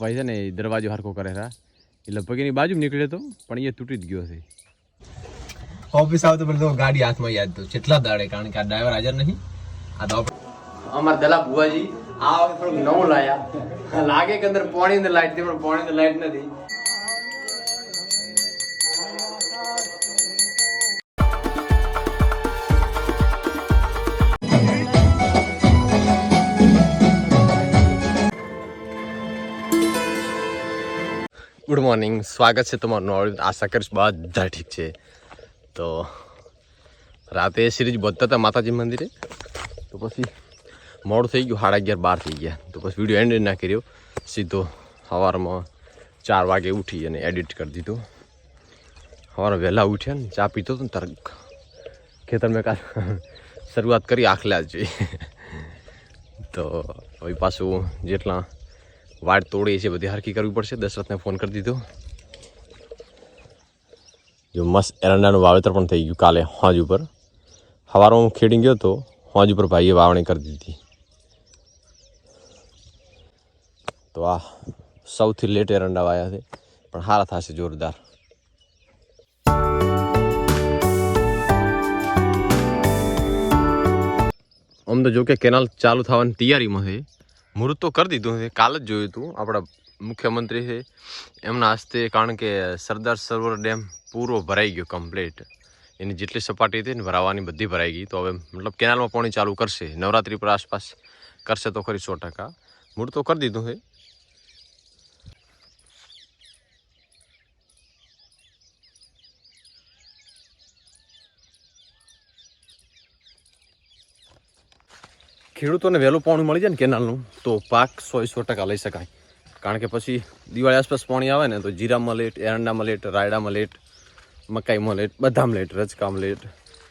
ભાઈ છે ને દરવાજો હરખો કરે રા એટલે પગીની બાજુ નીકળે તો પણ એ તૂટી જ ગયો છે. ઓફિસ આવ તો પેલો ગાડી હાથમાં યાદ તો કેટલા દાડે કારણ કે આ ડ્રાઈવર હાજર નહીં. આ તો અમાર દલા ભુવાજી આ થોડુંક નવું લાયા લાગે કે અંદર પાણી ની લાઈટ પણ પાણી ની લાઈટ નથી. ગુડ મોર્નિંગ, સ્વાગત છે તમારું. આશા કરીશ બધા ઠીક છે. તો રાતે સિરીઝ બધતા હતા માતાજી મંદિરે, તો પછી મોડું થઈ ગયું, 11:30 થઈ ગયા. તો પછી વિડીયો એન્ડ ના કર્યો, સીધો સવારમાં 4 વાગે ઉઠી અને એડિટ કરી દીધું. સવારે વહેલા ઉઠ્યા ને ચા પીતો હતો ને તાર ખેતર મેં કાલ શરૂઆત કરી આખલા જ જોઈએ. તો હવે પાછું જેટલા વાડ તોડી છે બધી હરકી કરવી પડશે. દશરથને ફોન કરી દીધો. જો મસ્ત એરંડાનું વાવેતર પણ થઈ ગયું કાલે હોજ ઉપર. સવારમાં હું ખેડી ગયો તો હોજ ઉપર ભાઈએ વાવણી કરી દીધી. તો આ સૌથી લેટ એરંડા વાયા છે પણ સારા થશે જોરદાર. આમ તો જો કે કેનાલ ચાલુ થવાની તૈયારીમાં છે. મુહૂર્ત તો કરી દીધું છે, કાલ જ જોયું હતું. આપણા મુખ્યમંત્રી છે એમના હસ્તે, કારણ કે સરદાર સરોવર ડેમ પૂરો ભરાઈ ગયો કમ્પ્લીટ. એની જેટલી સપાટી હતી ને ભરાવાની બધી ભરાઈ ગઈ. તો હવે મતલબ કેનાલમાં પાણી ચાલુ કરશે, નવરાત્રી પર આસપાસ કરશે તો ખરી 100%. મુહૂર્ત તો કરી દીધું છે. ખેડૂતોને વહેલું પાણી મળી જાય ને કેનાલનું તો પાક 100% લઈ શકાય. કારણ કે પછી દિવાળી આસપાસ પાણી આવે ને તો જીરામાં લેટ, એરંડામાં લેટ, રાયડામાં લેટ, મકાઈમાં લેટ, બધામાં લેટ, રચકામાં લેટ.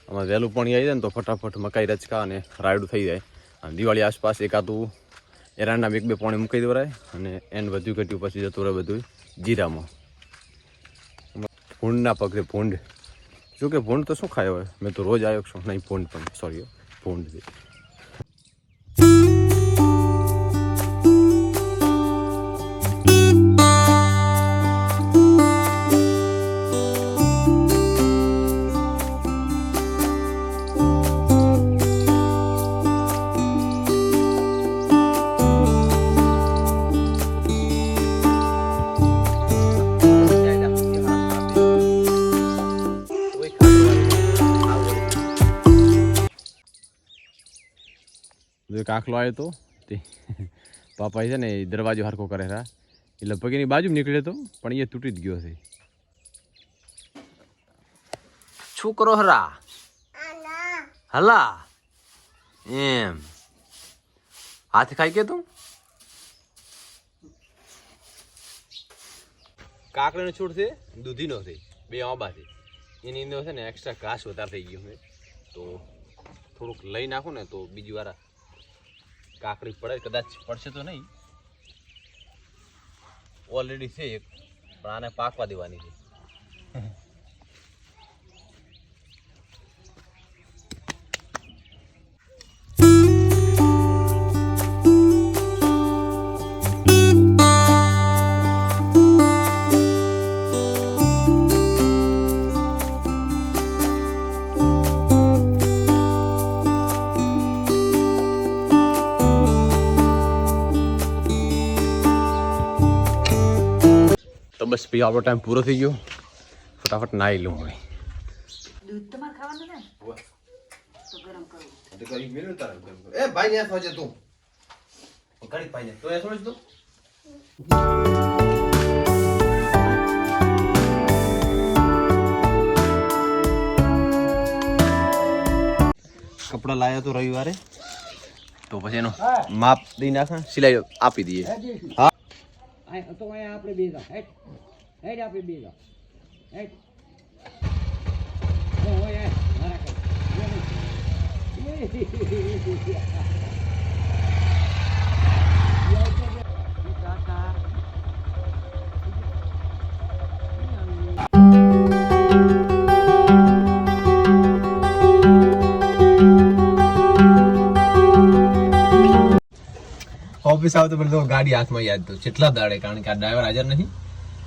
આમાં વહેલું પાણી આવી જાય ને તો ફટાફટ મકાઈ, રચકા અને રાયડું થઈ જાય. અને દિવાળી આસપાસ એકાદું એરંડામાં 1-2 પાણી મૂકી દેવાય અને એને વધ્યું ઘટ્યું પછી જતું રહે બધું જીરામાં. ભૂંડના પગલે ભૂંડ, જો કે ભૂંડ તો શું ખાય હોય, મેં તો રોજ આવ્યો છું. નહીં ભૂંડ પણ સોરી ભૂંડ છે. એક આખલો આવ્યો તો તે પાપા છે ને દરવાજો હરખો કરે રા એટલે પગીની બાજુ નીકળે તો પણ એ તૂટી જ ગયો છે. શું કરો હરા હલા એમ હાથ ખાઈ કે તું કાકડીનો છોડ છે, દૂધીનો છે, 2 આંબા છે. એની અંદર છે ને એક્સ્ટ્રા ઘાસ વધારે થઈ ગયું છે. તો થોડુંક લઈ નાખું ને તો બીજી વાર કાકડી પડે, કદાચ પડશે તો નહીં. ઓલરેડી છે એક, પણ આને પાકવા દેવાની છે. તો બસ ભાઈ આપણો ટાઈમ પૂરો થઈ ગયો. ફટાફટ નાહી લઉં હવે. દૂધ તમારે ખાવાનું ને તો ગરમ કરવું. તો કરી મેલું તારે ગરમ કર. એ ભાઈ ને સોજે તું કરી ભાઈ ને તો એ સોજ તું. કપડા લાયા તો રવિવારે, તો પછી એનો માપ દઈ નાખા, સિલાઈ આપી દઈએ. હા તો આપણે બેગા હેડ હેડ આપણે બેગા હેડ ઓય મારા કર ઓફિસ આવે તો પેલું ગાડી હાથમાં યાદ તો કેટલા દાડે, કારણ કે આ ડ્રાઈવર હાજર નહીં.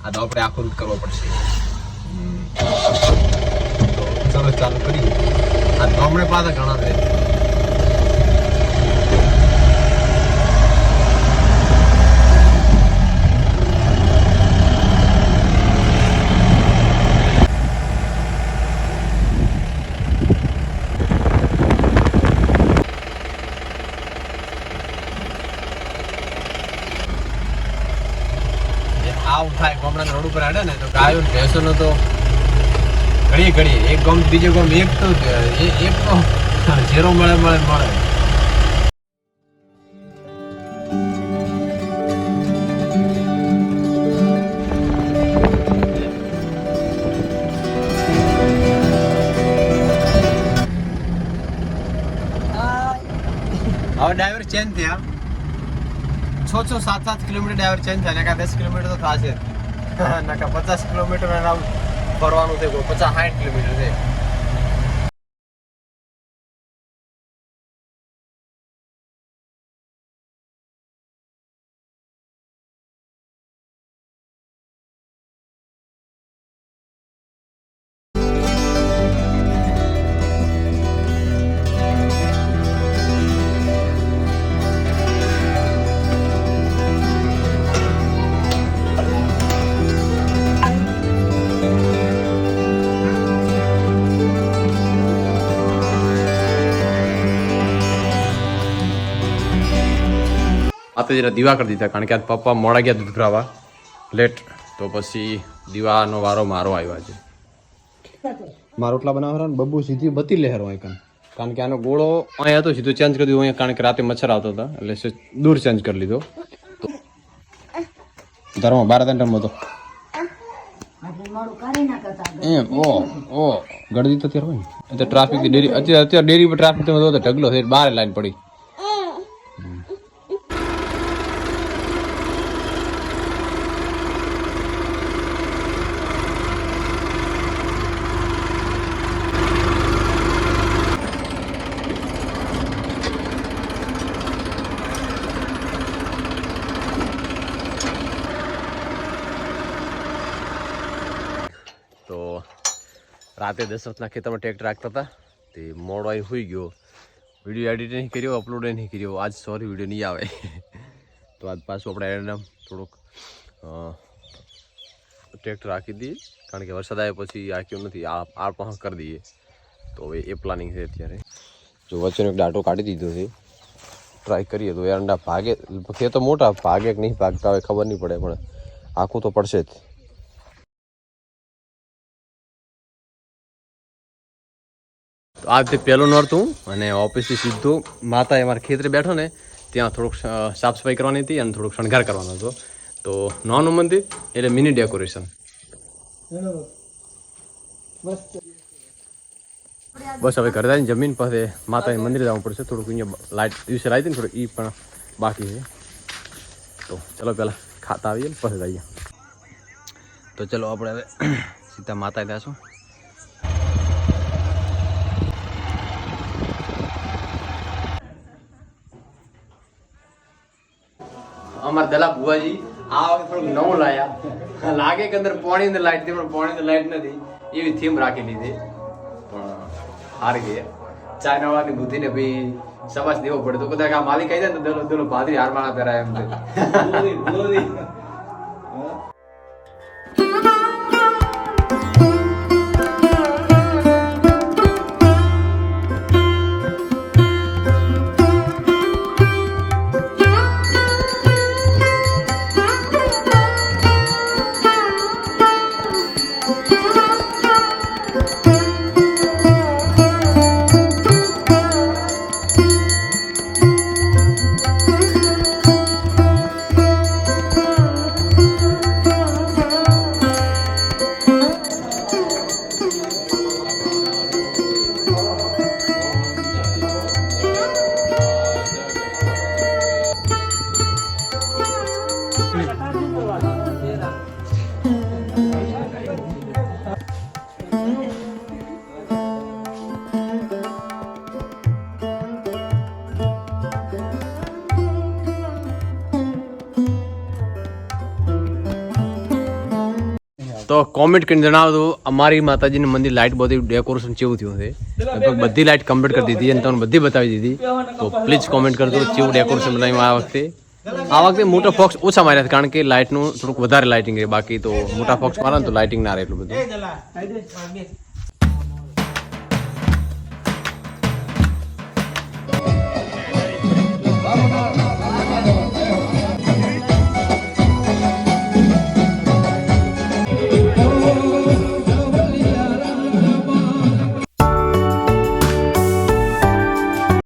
આ તો આપણે આખો રૂટ કરવો પડશે. તો ચલો ચાલુ કરીએ. આ ગામડે પાછા ઘણા છે. આવું થાય ગામડાના રોડ ઉપર હાડે ને તો ગાયો ને ભેંસો નો તો ઘડીએ એક ગામ બીજે ગામ એક તો ઝેરો મળે. હવે ડ્રાઈવર ચેન્જ થયા. 6-7 કિલોમીટર ડ્રાઈવર ચેન્જ થાય. નકા 10 કિલોમીટર તો થશે. નકા 50 કિલોમીટર રાઉન્ડ ફરવાનું છે. 50-60 કિલોમીટર છે. આ તો જરા દીવા કરી દીધા, કારણ કે આજ પપ્પા મોડા ગયા દૂધ ભરાવા લેટ. તો પછી દીવાનો વારો મારો આવ્યો છે. મારો રોટલા બનાવવાનો બબ્બુ સીધી બત્તી લહેરો અહીં, કારણ કે આનો ગોળો અહીંયા હતો, સીધો ચેન્જ કરી દીધો અહીંયા, કારણ કે રાતે મચ્છર આવતો હતા એટલે દૂર ચેન્જ કરી લીધો. ધર્મ 12 ટમ હતો એમ. ઓ ગળદી તો ત્યારે હોય ને એટલે ટ્રાફિક ડેરી અત્યારે ડેરી પર ટ્રાફિક તમે જો તો ઢગલો છે, બહાર લાઈન પડી. તો રાતે દશરથના ખેતરમાં ટ્રેક્ટર રાખતા હતા તે મોડો આવી હોઈ ગયો. વિડીયો એડિટ નહીં કર્યો, અપલોડ નહીં કર્યો. આજ સોરી વિડીયો નહીં આવે. તો આજ પાછું આપણે એડમ થોડુંક ટ્રેક્ટર રાખી દઈએ, કારણ કે વરસાદ આવ્યા પછી આખ્યો નથી, આ પણ કરી દઈએ. તો હવે એ પ્લાનિંગ છે અત્યારે. જો વચ્ચેનો એક ડાટો કાઢી દીધો છે, ટ્રાય કરીએ તો એરંડા ભાગે. ખેતો મોટા ભાગે કે નહીં ભાગતા હોય ખબર નહીં પડે, પણ આખું તો પડશે જ. તો આ રીતે પહેલું નોરતું અને ઓફિસથી સીધું માતા અમારા ખેતરે બેઠો ને ત્યાં થોડુંક સાફ સફાઈ કરવાની હતી અને થોડુંક શણગાર કરવાનો હતો. તો નાનું મંદિર એટલે મિની ડેકોરેશન. બસ હવે ઘરે જઈને જમીન પાસે માતાની મંદિરે જવું પડશે. થોડુંક અહીંયા લાઇટ દિવસે લાવી હતી ને થોડુંક એ પણ બાકી છે. તો ચલો પહેલાં ખાતા આવીએ ને પછી જઈએ. તો ચલો આપણે હવે સીધા માતા જઈશું. અમારા દલા ભુવાજી આ વખતે થોડુંક નવું લાયા. લાગે કે અંદર પાણી અંદર લાઈટ હતી, પણ પાણી અંદર લાઈટ નથી. એવી થીમ રાખી લીધી, પણ હારી ગઈ. ચાઇના વાળાની બુદ્ધિને ભાઈ સવાસ દેવો પડે. તો કદાચ આ માલિક આવી જાય ને દલો દલો ભાદરી હારમાળા પહેરાય એમ. તો કોમેન્ટ કરીને જણાવજો અમારી માતાજીનું મંદિર લાઇટ બધી ડેકોરેશન કેવું થયું છે. લગભગ બધી લાઇટ કમ્પ્લીટ કરી દીધી અને તમને બધી બતાવી દીધી. તો પ્લીઝ કોમેન્ટ કરજો કેવું ડેકોરેશન બનાવ્યું આ વખતે. આ વખતે મોટા ફોક્સ ઓછા માર્યા છે કારણ કે લાઇટનું થોડુંક વધારે લાઇટિંગ રહે. બાકી તો મોટા ફોક્સ મારે ને તો લાઇટિંગ ના રહે એટલું બધું.